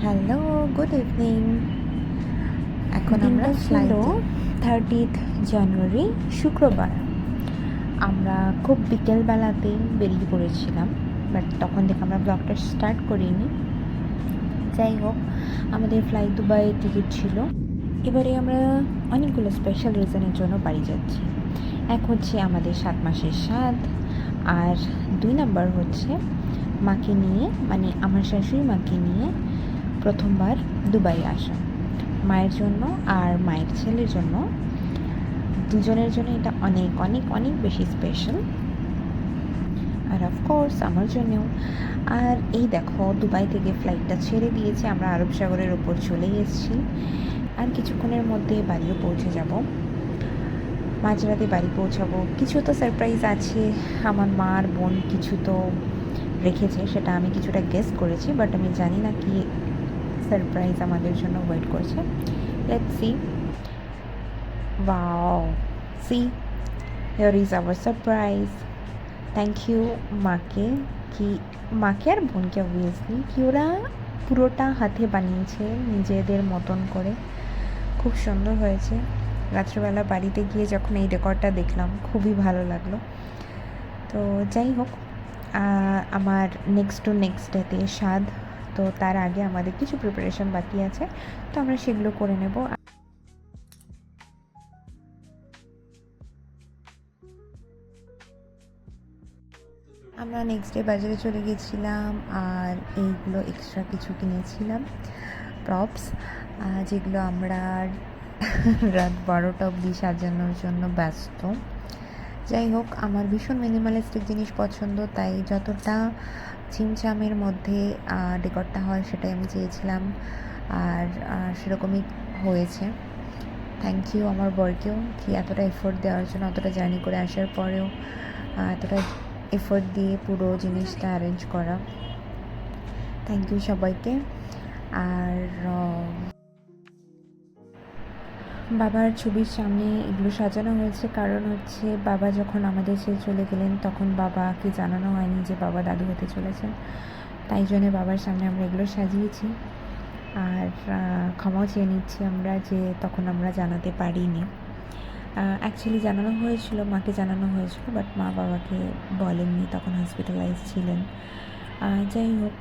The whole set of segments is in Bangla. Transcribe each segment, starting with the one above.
Hello, good evening. এখন আমরা ছিল 30th জানুয়ারি শুক্রবার। আমরা খুব বিকেলবেলাতেই বেরিয়ে পড়েছিলাম, বাট তখন থেকে আমরা ব্লগটা স্টার্ট করিনি। যাই হোক, আমাদের ফ্লাইট দুবাই টিকিট ছিল। এবারে আমরা অনেকগুলো স্পেশাল রিজনের জন্য বাড়ি যাচ্ছি। এক হচ্ছে আমাদের 7 মাসের স্বাদ, আর 2 নাম্বার হচ্ছে মাকে নিয়ে, মানে আমার শাশুড়ি মাকে নিয়ে প্রথমবার দুবাই আসা। মায়ের জন্য আর মায়ের ছেলের জন্য, দুজনের জন্য এটা অনেক অনেক অনেক বেশি স্পেশাল, আর অফকোর্স আমার জন্যও। আর এই দেখো, দুবাই থেকে ফ্লাইটটা ছেড়ে দিয়েছে, আমরা আরব সাগরের ওপর চলে এসেছি। আর কিছুক্ষণের মধ্যে বাড়িও পৌঁছে যাব, মাঝরাতে বাড়ি পৌঁছাবো। কিছু তো সারপ্রাইজ আছে, আমার মা আর বোন কিছু তো রেখেছে, সেটা আমি কিছুটা গেস করেছি, বাট আমি জানি না কি সারপ্রাইজ আমাদের জন্য ওয়েট করছে। Let's see. Wow, see, here is our surprise. Thank you মাকে, মাকে আর বোনকে অবভিয়াসলি, কি ওরা পুরোটা হাতে বানিয়েছে নিজেদের মতন করে, খুব সুন্দর হয়েছে। রাত্রেবেলা বাড়িতে গিয়ে যখন এই ডেকরটা দেখলাম খুবই ভালো লাগলো। তো যাই হোক, আমার নেক্সট ডেতে স্বাদ, তো তার আগে আমাদের কিছু প্রিপারেশন বাকি আছে, তো আমরা সেগুলো করে নেব। আমরা নেক্সট ডে বাজারে চলে গেছিলাম, আর এইগুলো এক্সট্রা কিছু কিনেছিলাম প্রপস, যেগুলো আমরা রাত 12টা অবধি সাজানোর জন্য ব্যস্ত। যাই হোক, আমার ভীষণ মিনিমালিস্টিক জিনিস পছন্দ, তাই যতটা ছিমছামের মধ্যে ডেকরটা হয় সেটাই আমি চেয়েছিলাম, আর সেরকমই হয়েছে। থ্যাংক ইউ আমার বরকেও, কি এতটা এফোর্ট দেওয়ার জন্য, অতটা জার্নি করে আসার পরেও এতটা এফোর্ট দিয়ে পুরো জিনিসটা অ্যারেঞ্জ করা। থ্যাংক ইউ সবাইকে। আর বাবার ছবির সামনে এগুলো সাজানো হয়েছে, কারণ হচ্ছে বাবা যখন আমাদের ছেড়ে চলে গেলেন তখন বাবাকে জানানো হয়নি যে বাবা দাদু হতে চলেছেন, তাই জন্য বাবার সামনে আমরা এগুলো সাজিয়েছি। আর ক্ষমাও চেয়ে নিচ্ছি আমরা যে তখন আমরা জানাতে পারিনি। অ্যাকচুয়ালি জানানো হয়েছিল, মাকে জানানো হয়েছিল, বাট মা বাবাকে বলেননি, তখন হসপিটালাইজ ছিলেন। যাই হোক,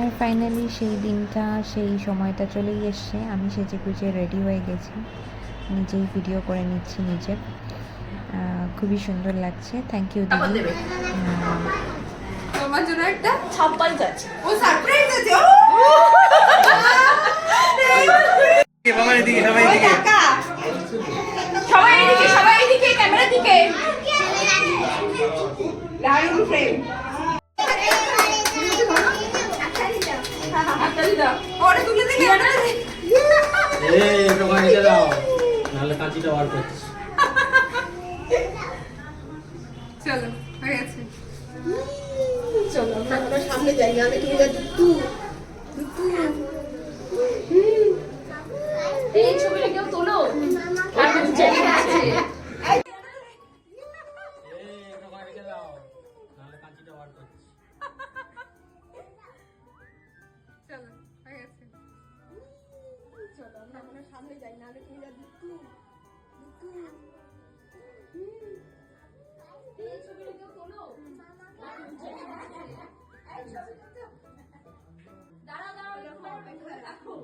আর ফাইনালি সেই দিনটা, সেই সময়টা চলেই এসছে। আমি সেজে গুজে রেডি হয়ে গেছি, নিজেই ভিডিও করে নিচ্ছি নিজের। খুবই সুন্দর লাগছে। থ্যাংক ইউ দিদি। তোমার জন্য একটা সারপ্রাইজ আছে। ও সারপ্রাইজ আছে। ও বাবা, এদিকে সবাই, এদিকে সবাই, এদিকে সবাই, এদিকে ক্যামেরা দিকে দাঁড়ান ফ্রেম। ওরে তুলে দিলে, ওটা এই তোমার নিচে দাও, নালে কাঁচিটা বার করছিস। চলো, হয়ে গেছে। চলো আমরা সামনে যাই, আমি তুমি যা দুটু দুটু। এই ছবিটা কেউ তোলো, আর কিছু চাই আছে। এই তোমার নিচে দাও, নালে কাঁচিটা বার করছিস। চলো, হয়ে গেছে। চলো আমরা সামনে যাই, নালে তুমি যা দুটু দুটু। এই ছবিটা কেউ তোলো, দাঁড়াও দাঁড়াও, রাখো।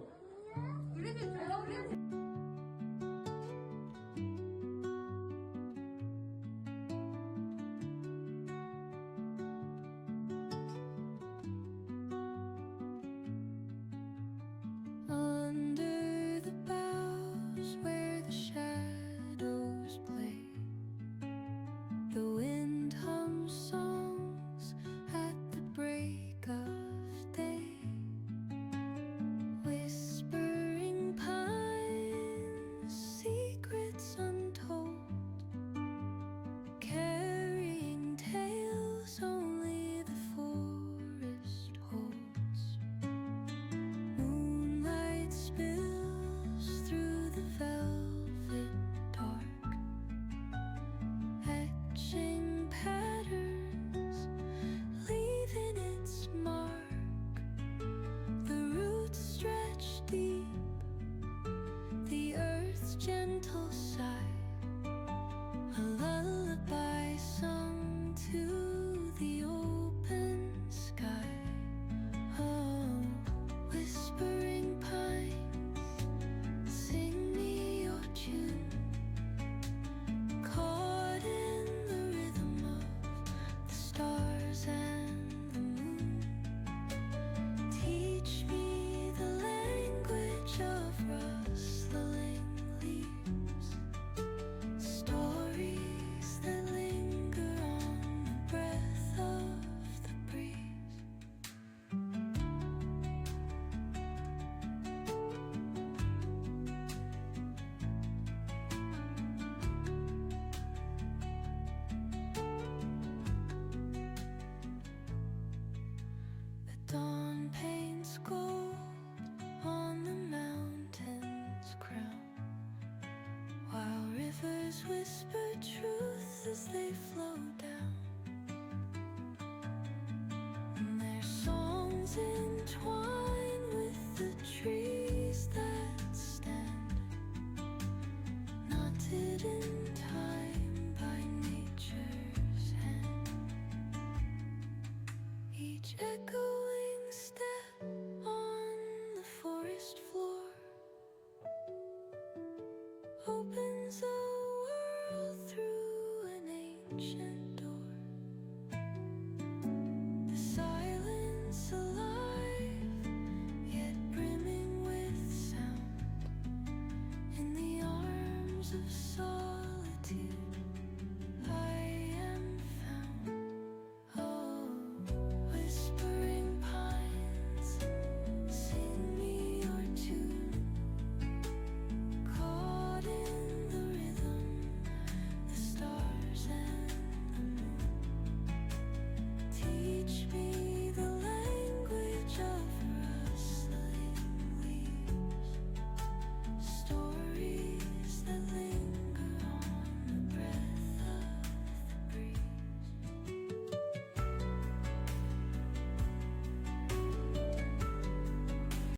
whisper truths as they flow down. And their songs entwine with the trees that stand, knotted in time by nature's hand. Each echoing step on the forest floor opens a world through an ancient door. The silence alive, yet brimming with sound, in the arms of